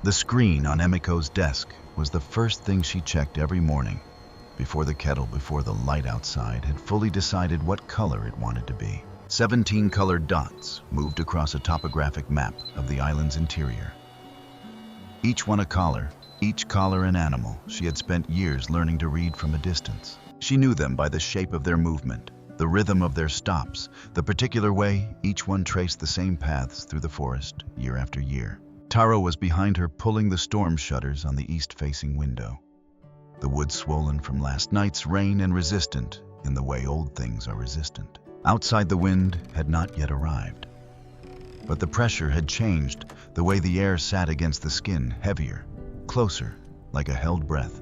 The screen on Emiko's desk was the first thing she checked every morning, before the light outside had fully decided what color it wanted to be. 17 colored dots moved across a topographic map of the island's interior. Each one a collar, each collar an animal she had spent years learning to read from a distance. She knew them by the shape of their movement, the rhythm of their stops, the particular way each one traced the same paths through the forest year after year. Taro was behind her, pulling the storm shutters on the east-facing window. The wood swollen from last night's rain and resistant in the way old things are resistant. Outside, the wind had not yet arrived. But the pressure had changed, the way the air sat against the skin, heavier, closer, like a held breath.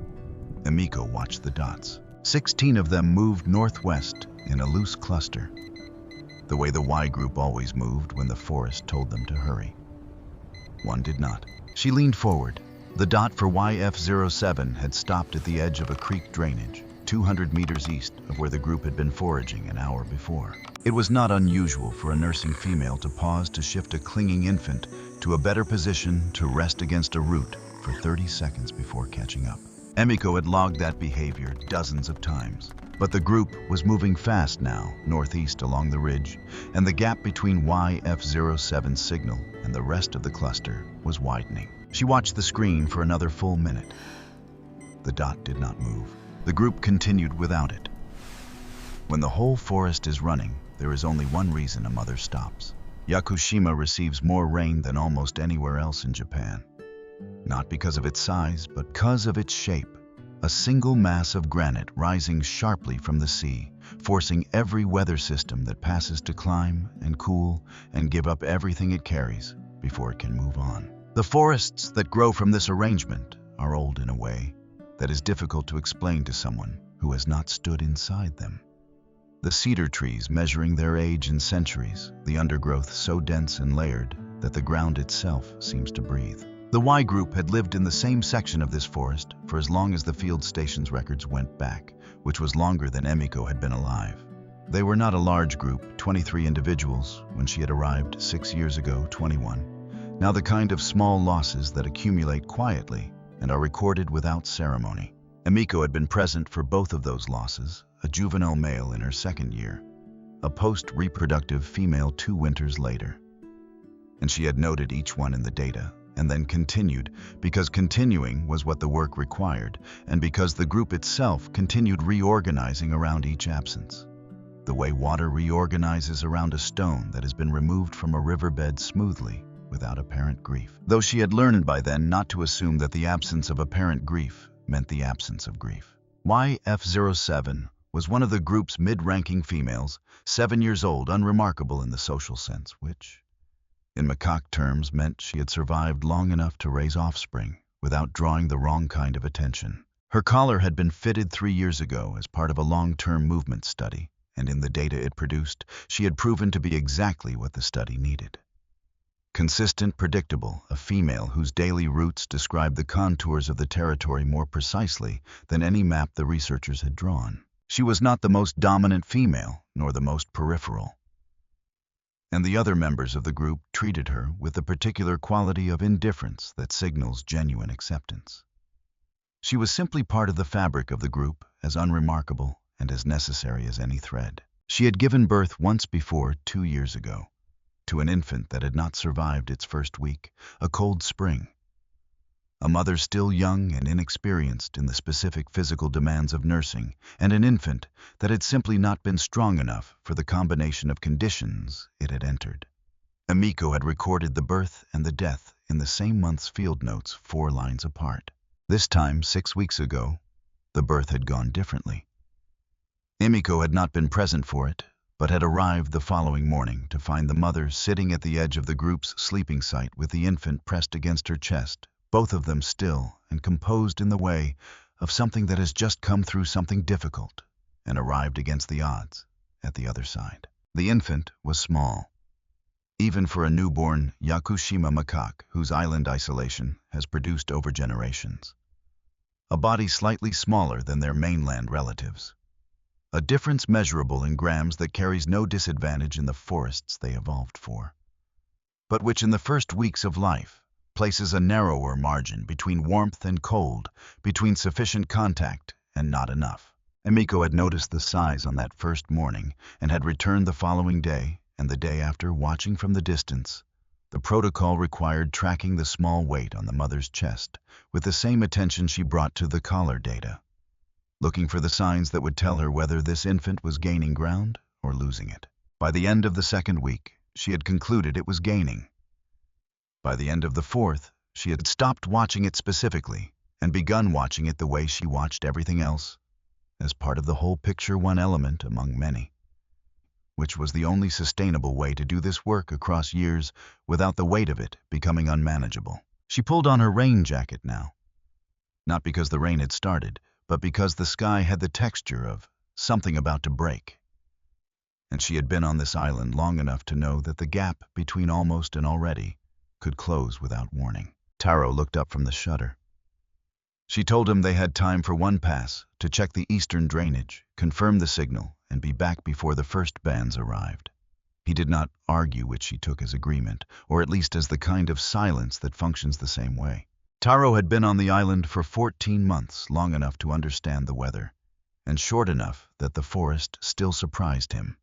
Emiko watched the dots. 16 of them moved northwest in a loose cluster, the way the Y group always moved when the forest told them to hurry. One did not. She leaned forward. The dot for YF07 had stopped at the edge of a creek drainage, 200 meters east of where the group had been foraging an hour before. It was not unusual for a nursing female to pause to shift a clinging infant to a better position to rest against a root for 30 seconds before catching up. Emiko had logged that behavior dozens of times. But the group was moving fast now, northeast along the ridge, and the gap between YF07's signal and the rest of the cluster was widening. She watched the screen for another full minute. The dot did not move. The group continued without it. When the whole forest is running, there is only one reason a mother stops. Yakushima receives more rain than almost anywhere else in Japan. Not because of its size, but because of its shape. A single mass of granite rising sharply from the sea, forcing every weather system that passes to climb and cool and give up everything it carries before it can move on. The forests that grow from this arrangement are old in a way that is difficult to explain to someone who has not stood inside them. The cedar trees measuring their age in centuries, the undergrowth so dense and layered that the ground itself seems to breathe. The Y group had lived in the same section of this forest for as long as the field station's records went back, which was longer than Emiko had been alive. They were not a large group, 23 individuals, when she had arrived 6 years ago, 21. Now the kind of small losses that accumulate quietly and are recorded without ceremony. Emiko had been present for both of those losses, a juvenile male in her second year, a post-reproductive female 2 winters later. And she had noted each one in the data, and then continued, because continuing was what the work required, and because the group itself continued reorganizing around each absence. The way water reorganizes around a stone that has been removed from a riverbed smoothly, without apparent grief. Though she had learned by then not to assume that the absence of apparent grief meant the absence of grief. YF07 was one of the group's mid-ranking females, 7 years old, unremarkable in the social sense, which, in macaque terms, meant she had survived long enough to raise offspring without drawing the wrong kind of attention. Her collar had been fitted 3 years ago as part of a long-term movement study, and in the data it produced, she had proven to be exactly what the study needed. Consistent, predictable, a female whose daily routes described the contours of the territory more precisely than any map the researchers had drawn. She was not the most dominant female, nor the most peripheral. And the other members of the group treated her with the particular quality of indifference that signals genuine acceptance. She was simply part of the fabric of the group, as unremarkable and as necessary as any thread. She had given birth once before, 2 years ago, to an infant that had not survived its first week, a cold spring. A mother still young and inexperienced in the specific physical demands of nursing, and an infant that had simply not been strong enough for the combination of conditions it had entered. Emiko had recorded the birth and the death in the same month's field notes 4 lines apart. This time, 6 weeks ago, the birth had gone differently. Emiko had not been present for it, but had arrived the following morning to find the mother sitting at the edge of the group's sleeping site with the infant pressed against her chest, both of them still and composed in the way of something that has just come through something difficult and arrived against the odds at the other side. The infant was small, even for a newborn Yakushima macaque whose island isolation has produced over generations. A body slightly smaller than their mainland relatives. A difference measurable in grams that carries no disadvantage in the forests they evolved for, but which in the first weeks of life places a narrower margin between warmth and cold, between sufficient contact and not enough. Emiko had noticed the size on that first morning and had returned the following day and the day after, watching from the distance. The protocol required tracking the small weight on the mother's chest with the same attention she brought to the collar data, looking for the signs that would tell her whether this infant was gaining ground or losing it. By the end of the second week, she had concluded it was gaining. By the end of the fourth, she had stopped watching it specifically and begun watching it the way she watched everything else, as part of the whole picture, one element among many, which was the only sustainable way to do this work across years without the weight of it becoming unmanageable. She pulled on her rain jacket now, not because the rain had started, but because the sky had the texture of something about to break. And she had been on this island long enough to know that the gap between almost and already could close without warning. Taro looked up from the shutter. She told him they had time for one pass to check the eastern drainage, confirm the signal, and be back before the first bands arrived. He did not argue, which she took as agreement, or at least as the kind of silence that functions the same way. Taro had been on the island for 14 months, long enough to understand the weather, and short enough that the forest still surprised him.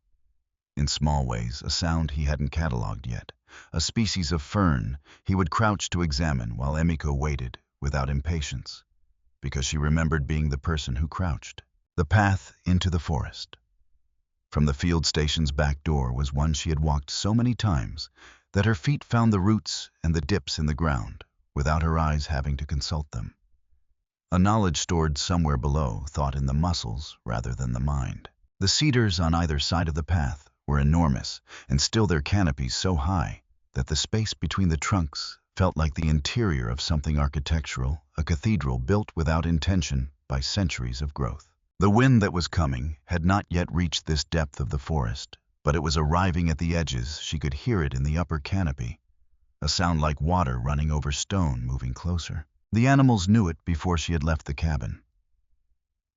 In small ways, a sound he hadn't catalogued yet, a species of fern he would crouch to examine while Emiko waited without impatience, because she remembered being the person who crouched. The path into the forest from the field station's back door was one she had walked so many times that her feet found the roots and the dips in the ground without her eyes having to consult them. A knowledge stored somewhere below, thought in the muscles rather than the mind. The cedars on either side of the path were enormous, and still their canopies so high that the space between the trunks felt like the interior of something architectural, a cathedral built without intention by centuries of growth. The wind that was coming had not yet reached this depth of the forest, but it was arriving at the edges. She could hear it in the upper canopy, a sound like water running over stone moving closer. The animals knew it before she had left the cabin.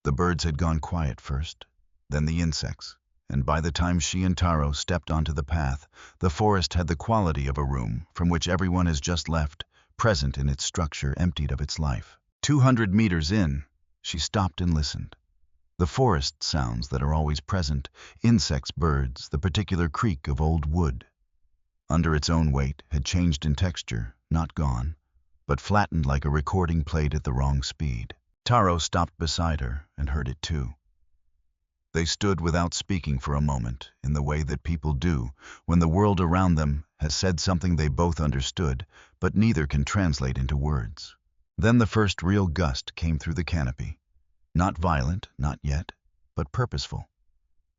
The birds had gone quiet first, then the insects, and by the time she and Taro stepped onto the path, the forest had the quality of a room from which everyone has just left, present in its structure, emptied of its life. 200 meters in, she stopped and listened. The forest sounds that are always present, insects, birds, the particular creak of old wood, under its own weight, had changed in texture, not gone, but flattened like a recording played at the wrong speed. Taro stopped beside her and heard it too. They stood without speaking for a moment, in the way that people do when the world around them has said something they both understood, but neither can translate into words. Then the first real gust came through the canopy. Not violent, not yet, but purposeful,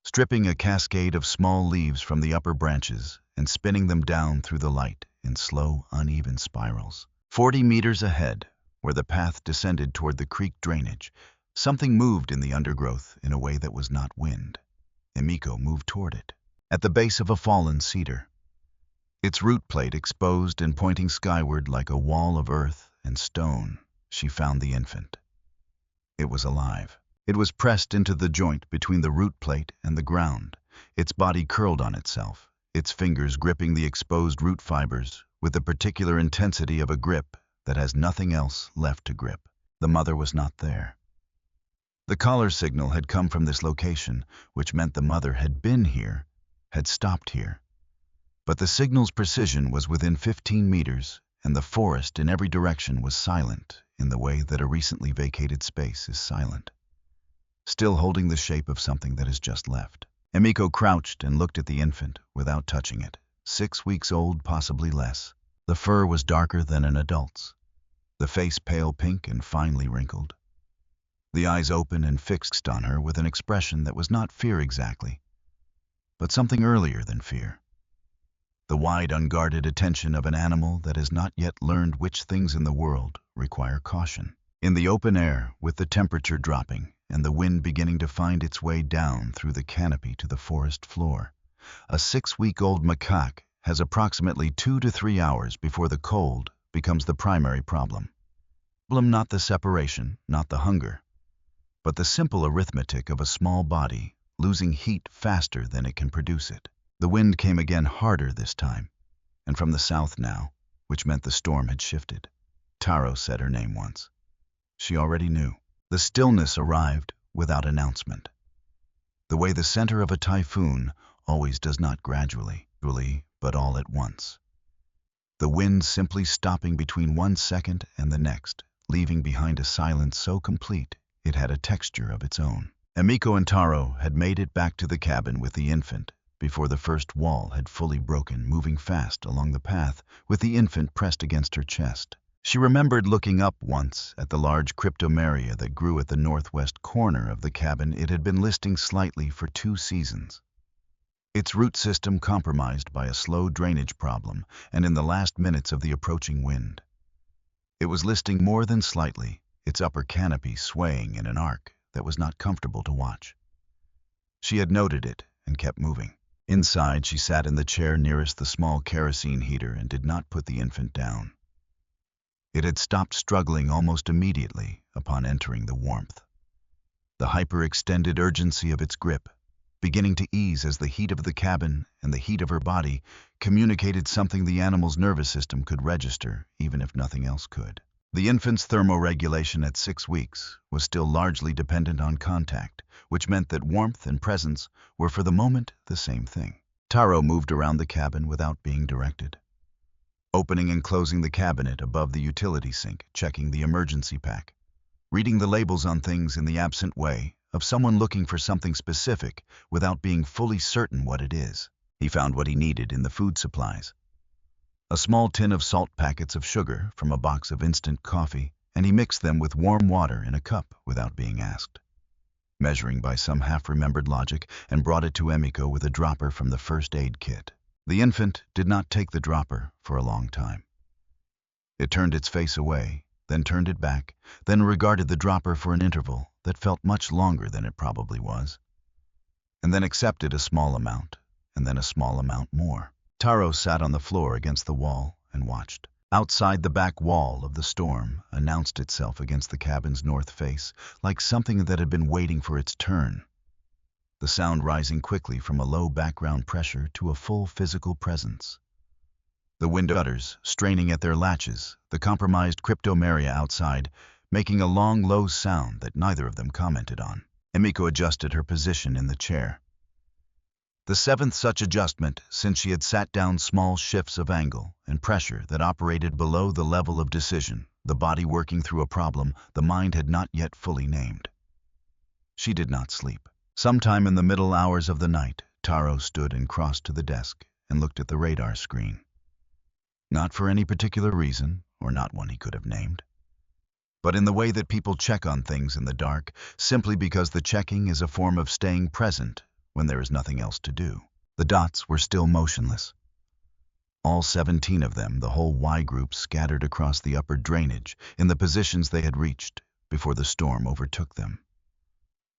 stripping a cascade of small leaves from the upper branches and spinning them down through the light in slow, uneven spirals. 40 meters ahead, where the path descended toward the creek drainage, something moved in the undergrowth in a way that was not wind. Emiko moved toward it. At the base of a fallen cedar, its root plate exposed and pointing skyward like a wall of earth and stone, she found the infant. It was alive. It was pressed into the joint between the root plate and the ground, its body curled on itself, its fingers gripping the exposed root fibers with the particular intensity of a grip that has nothing else left to grip. The mother was not there. The collar signal had come from this location, which meant the mother had been here, had stopped here. But the signal's precision was within 15 meters, and the forest in every direction was silent in the way that a recently vacated space is silent, still holding the shape of something that has just left. Emiko crouched and looked at the infant without touching it. 6 weeks old, possibly less. The fur was darker than an adult's, the face pale pink and finely wrinkled, the eyes open and fixed on her with an expression that was not fear exactly, but something earlier than fear. The wide, unguarded attention of an animal that has not yet learned which things in the world require caution. In the open air, with the temperature dropping and the wind beginning to find its way down through the canopy to the forest floor, a 6-week-old macaque has approximately 2 to 3 hours before the cold becomes the primary problem. Not the separation, not the hunger, but the simple arithmetic of a small body losing heat faster than it can produce it. The wind came again, harder this time, and from the south now, which meant the storm had shifted. Taro said her name once. She already knew. The stillness arrived without announcement. The way the center of a typhoon always does, not gradually, but all at once. The wind simply stopping between 1 second and the next, leaving behind a silence so complete it had a texture of its own. Emiko and Taro had made it back to the cabin with the infant before the first wall had fully broken, moving fast along the path with the infant pressed against her chest. She remembered looking up once at the large cryptomeria that grew at the northwest corner of the cabin it had been listing slightly for 2 seasons. Its root system compromised by a slow drainage problem and in the last minutes of the approaching wind. It was listing more than slightly, its upper canopy swaying in an arc that was not comfortable to watch. She had noted it and kept moving. Inside, she sat in the chair nearest the small kerosene heater and did not put the infant down. It had stopped struggling almost immediately upon entering the warmth. The hyperextended urgency of its grip, beginning to ease as the heat of the cabin and the heat of her body communicated something the animal's nervous system could register, even if nothing else could. The infant's thermoregulation at 6 weeks was still largely dependent on contact, which meant that warmth and presence were for the moment the same thing. Taro moved around the cabin without being directed, opening and closing the cabinet above the utility sink, checking the emergency pack, reading the labels on things in the absent way of someone looking for something specific without being fully certain what it is. He found what he needed in the food supplies. A small tin of salt packets of sugar from a box of instant coffee, and he mixed them with warm water in a cup without being asked, measuring by some half-remembered logic, and brought it to Emiko with a dropper from the first aid kit. The infant did not take the dropper for a long time. It turned its face away, then turned it back, then regarded the dropper for an interval that felt much longer than it probably was, and then accepted a small amount, and then a small amount more. Taro sat on the floor against the wall and watched. Outside, the back wall of the storm announced itself against the cabin's north face like something that had been waiting for its turn, the sound rising quickly from a low background pressure to a full physical presence. The window shutters straining at their latches, the compromised cryptomeria outside, making a long, low sound that neither of them commented on. Emiko adjusted her position in the chair. The 7th such adjustment since she had sat down, small shifts of angle and pressure that operated below the level of decision, the body working through a problem the mind had not yet fully named. She did not sleep. Sometime in the middle hours of the night, Taro stood and crossed to the desk and looked at the radar screen. Not for any particular reason, or not one he could have named, but in the way that people check on things in the dark, simply because the checking is a form of staying present when there is nothing else to do. The dots were still motionless. All 17 of them, the whole Y group, scattered across the upper drainage in the positions they had reached before the storm overtook them.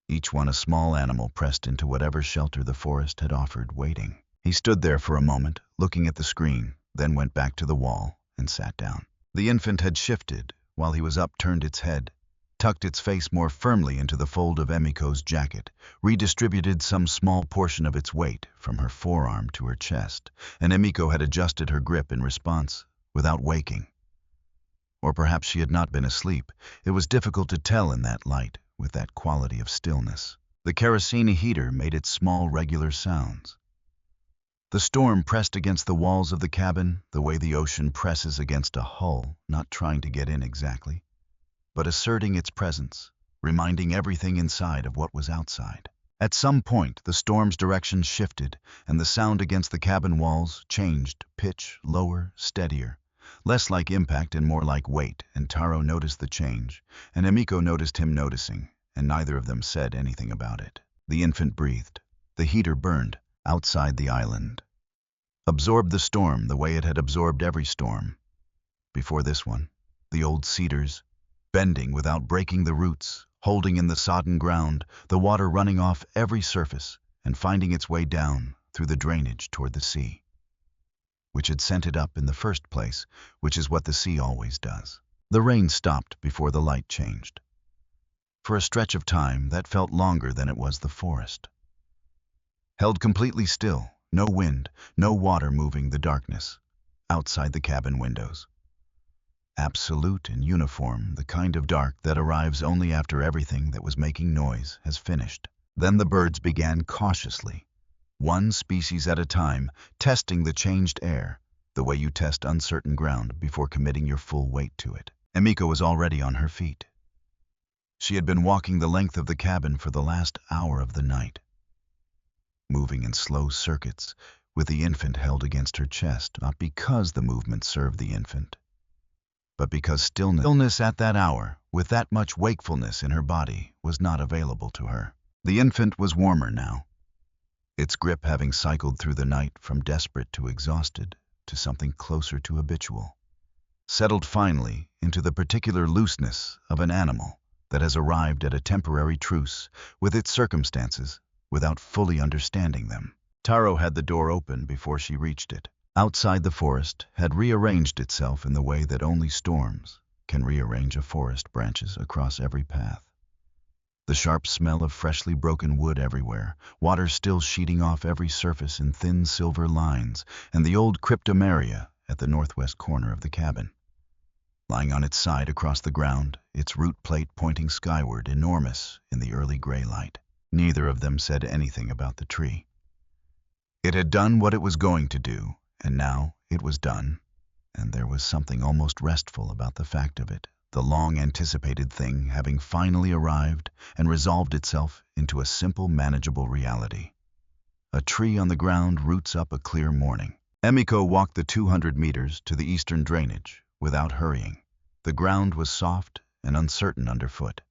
Each one a small animal pressed into whatever shelter the forest had offered, waiting. He stood there for a moment, looking at the screen, then went back to the wall and sat down. The infant had shifted while he was up, turned its head, tucked its face more firmly into the fold of Emiko's jacket, redistributed some small portion of its weight from her forearm to her chest, and Emiko had adjusted her grip in response, without waking. Or perhaps she had not been asleep. It was difficult to tell in that light, with that quality of stillness. The kerosene heater made its small, regular sounds. The storm pressed against the walls of the cabin the way the ocean presses against a hull, not trying to get in exactly, but asserting its presence, reminding everything inside of what was outside. At some point, the storm's direction shifted, and the sound against the cabin walls changed, pitch, lower, steadier, less like impact and more like weight, and Taro noticed the change, and Emiko noticed him noticing, and neither of them said anything about it. The infant breathed. The heater burned outside the island, absorbed the storm the way it had absorbed every storm before this one. The old cedars, bending without breaking the roots, holding in the sodden ground, the water running off every surface and finding its way down through the drainage toward the sea, which had sent it up in the first place, which is what the sea always does. The rain stopped before the light changed. For a stretch of time that felt longer than it was the forest. Held completely still, no wind, no water moving the darkness. outside the cabin windows. Absolute and uniform, the kind of dark that arrives only after everything that was making noise has finished. Then the birds began cautiously, one species at a time, testing the changed air, the way you test uncertain ground before committing your full weight to it. Emiko was already on her feet. She had been walking the length of the cabin for the last hour of the night, moving in slow circuits, with the infant held against her chest, not because the movement served the infant, but because stillness at that hour, with that much wakefulness in her body, was not available to her. The infant was warmer now, its grip having cycled through the night from desperate to exhausted to something closer to habitual, settled finally into the particular looseness of an animal that has arrived at a temporary truce with its circumstances without fully understanding them. Taro had the door open before she reached it. Outside, the forest had rearranged itself in the way that only storms can rearrange a forest branches across every path. The sharp smell of freshly broken wood everywhere, water still sheeting off every surface in thin silver lines, and the old cryptomeria at the northwest corner of the cabin, lying on its side across the ground, its root plate pointing skyward, enormous in the early gray light. Neither of them said anything about the tree. It had done what it was going to do, and now it was done, and there was something almost restful about the fact of it, the long-anticipated thing having finally arrived and resolved itself into a simple, manageable reality. A tree on the ground roots up a clear morning. Emiko walked the 200 meters to the eastern drainage without hurrying. The ground was soft and uncertain underfoot,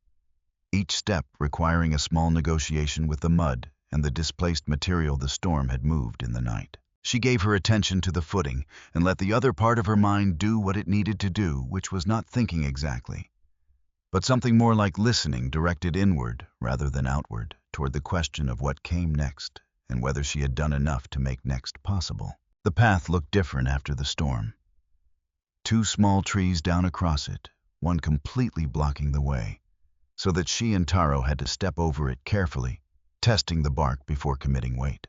each step requiring a small negotiation with the mud and the displaced material the storm had moved in the night. She gave her attention to the footing and let the other part of her mind do what it needed to do, which was not thinking exactly, but something more like listening, directed inward rather than outward, toward the question of what came next and whether she had done enough to make next possible. The path looked different after the storm. 2 small trees down across it, one completely blocking the way, so that she and Taro had to step over it carefully, testing the bark before committing weight.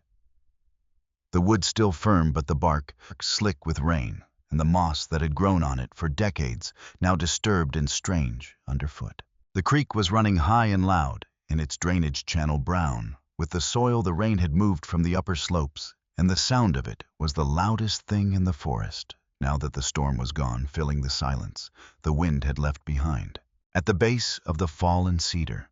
The wood still firm, but the bark slick with rain, and the moss that had grown on it for decades now disturbed and strange underfoot. The creek was running high and loud, in its drainage channel brown, with the soil the rain had moved from the upper slopes, and the sound of it was the loudest thing in the forest, now that the storm was gone, filling the silence the wind had left behind. At the base of the fallen cedar,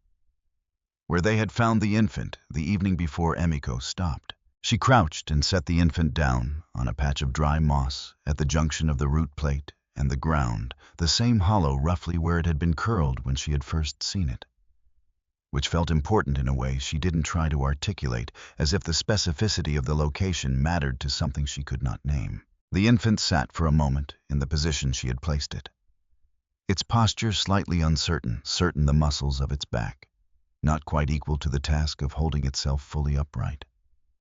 where they had found the infant the evening before, Emiko stopped. She crouched and set the infant down on a patch of dry moss at the junction of the root plate and the ground, the same hollow roughly where it had been curled when she had first seen it, which felt important in a way she didn't try to articulate, as if the specificity of the location mattered to something she could not name. The infant sat for a moment in the position she had placed it, its posture slightly uncertain, certain the muscles of its back, not quite equal to the task of holding itself fully upright.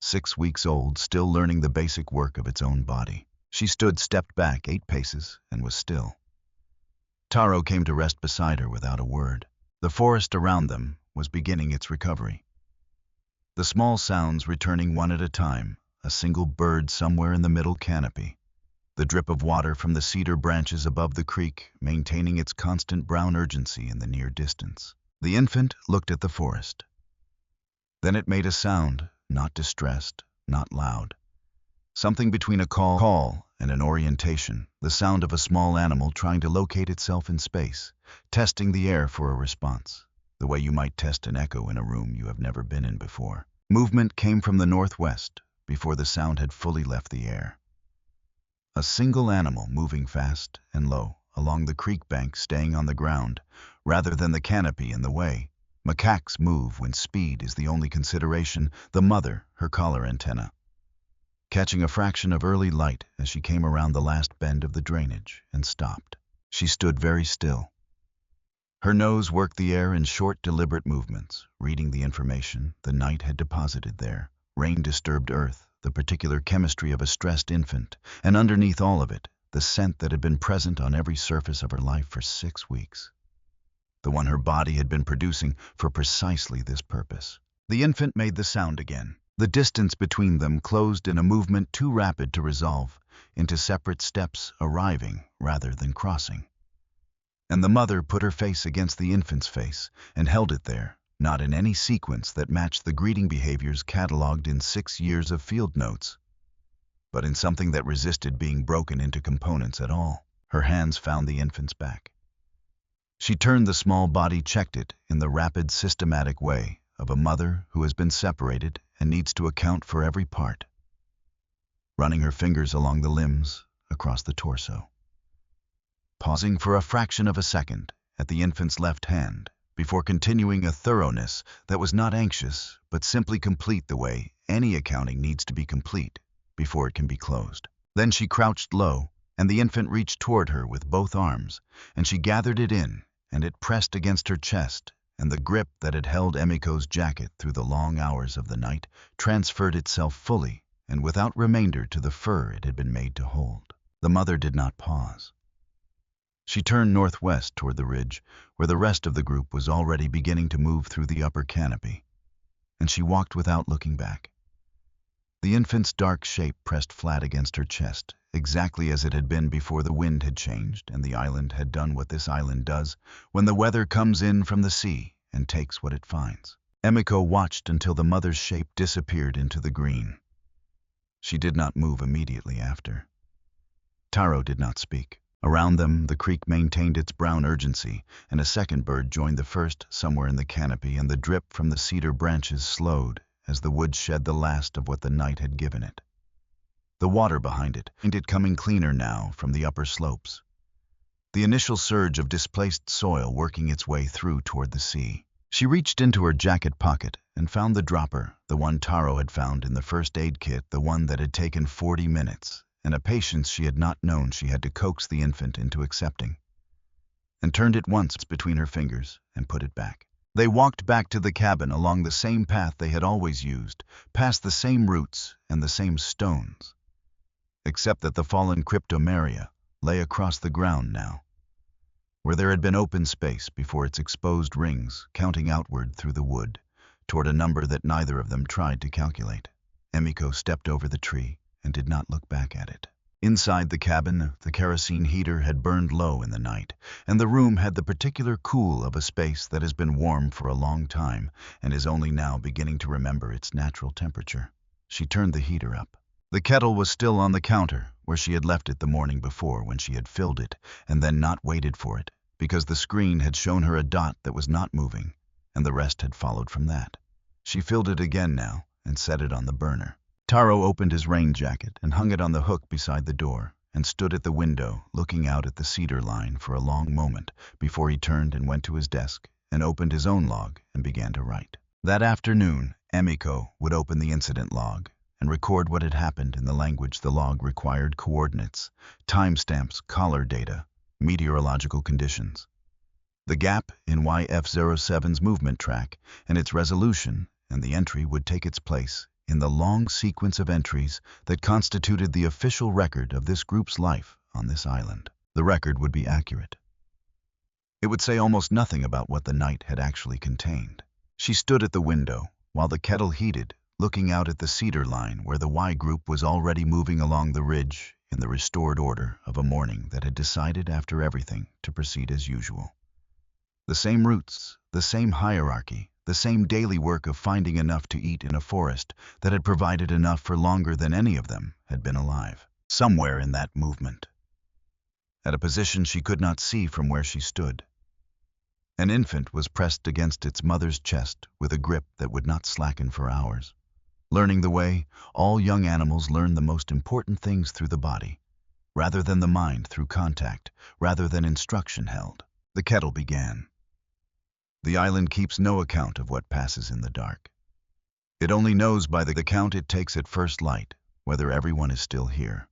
6 weeks old, still learning the basic work of its own body. She stood, stepped back 8 paces, and was still. Taro came to rest beside her without a word. The forest around them was beginning its recovery, the small sounds returning one at a time, a single bird somewhere in the middle canopy, the drip of water from the cedar branches above the creek maintaining its constant brown urgency in the near distance. The infant looked at the forest. Then it made a sound, not distressed, not loud. Something between a call and an orientation, the sound of a small animal trying to locate itself in space, testing the air for a response, the way you might test an echo in a room you have never been in before. Movement came from the northwest before the sound had fully left the air. A single animal moving fast and low along the creek bank, staying on the ground rather than the canopy in the way. Macaques move when speed is the only consideration, the mother, her collar antenna, catching a fraction of early light as she came around the last bend of the drainage and stopped. She stood very still. Her nose worked the air in short, deliberate movements, reading the information the night had deposited there. Rain-disturbed earth, the particular chemistry of a stressed infant, and underneath all of it, the scent that had been present on every surface of her life for 6 weeks. The one her body had been producing for precisely this purpose. The infant made the sound again. The distance between them closed in a movement too rapid to resolve, into separate steps arriving rather than crossing. And the mother put her face against the infant's face and held it there, not in any sequence that matched the greeting behaviors cataloged in 6 years of field notes, but in something that resisted being broken into components at all. Her hands found the infant's back. She turned the small body, checked it in the rapid, systematic way of a mother who has been separated and needs to account for every part, running her fingers along the limbs, across the torso, pausing for a fraction of a second at the infant's left hand before continuing a thoroughness that was not anxious but simply complete, the way any accounting needs to be complete before it can be closed. Then she crouched low, and the infant reached toward her with both arms, and she gathered it in, and it pressed against her chest, and the grip that had held Emiko's jacket through the long hours of the night transferred itself fully and without remainder to the fur it had been made to hold. The mother did not pause. She turned northwest toward the ridge, where the rest of the group was already beginning to move through the upper canopy, and she walked without looking back. The infant's dark shape pressed flat against her chest, exactly as it had been before the wind had changed and the island had done what this island does when the weather comes in from the sea and takes what it finds. Emiko watched until the mother's shape disappeared into the green. She did not move immediately after. Taro did not speak. Around them, the creek maintained its brown urgency, and a second bird joined the first somewhere in the canopy, and the drip from the cedar branches slowed as the wood shed the last of what the night had given it. The water behind it coming cleaner now from the upper slopes. The initial surge of displaced soil working its way through toward the sea. She reached into her jacket pocket and found the dropper, the one Taro had found in the first aid kit, the one that had taken 40 minutes, and a patience she had not known she had to coax the infant into accepting, and turned it once between her fingers and put it back. They walked back to the cabin along the same path they had always used, past the same roots and the same stones, except that the fallen cryptomeria lay across the ground now, where there had been open space before its exposed rings, counting outward through the wood, toward a number that neither of them tried to calculate. Emiko stepped over the tree and did not look back at it. Inside the cabin, the kerosene heater had burned low in the night, and the room had the particular cool of a space that has been warm for a long time and is only now beginning to remember its natural temperature. She turned the heater up. The kettle was still on the counter, where she had left it the morning before when she had filled it and then not waited for it, because the screen had shown her a dot that was not moving, and the rest had followed from that. She filled it again now and set it on the burner. Taro opened his rain jacket and hung it on the hook beside the door and stood at the window looking out at the cedar line for a long moment before he turned and went to his desk and opened his own log and began to write. That afternoon, Emiko would open the incident log and record what had happened in the language the log required: coordinates, timestamps, collar data, meteorological conditions, the gap in YF-07's movement track and its resolution, and the entry would take its place in the long sequence of entries that constituted the official record of this group's life on this island. The record would be accurate. It would say almost nothing about what the night had actually contained. She stood at the window while the kettle heated, looking out at the cedar line where the Y group was already moving along the ridge in the restored order of a morning that had decided after everything to proceed as usual. The same routes, the same hierarchy, the same daily work of finding enough to eat in a forest that had provided enough for longer than any of them had been alive. Somewhere in that movement, at a position she could not see from where she stood, an infant was pressed against its mother's chest with a grip that would not slacken for hours, learning the way all young animals learn the most important things through the body, rather than the mind through contact, rather than instruction held. The kettle began. The island keeps no account of what passes in the dark. It only knows by the count it takes at first light whether everyone is still here.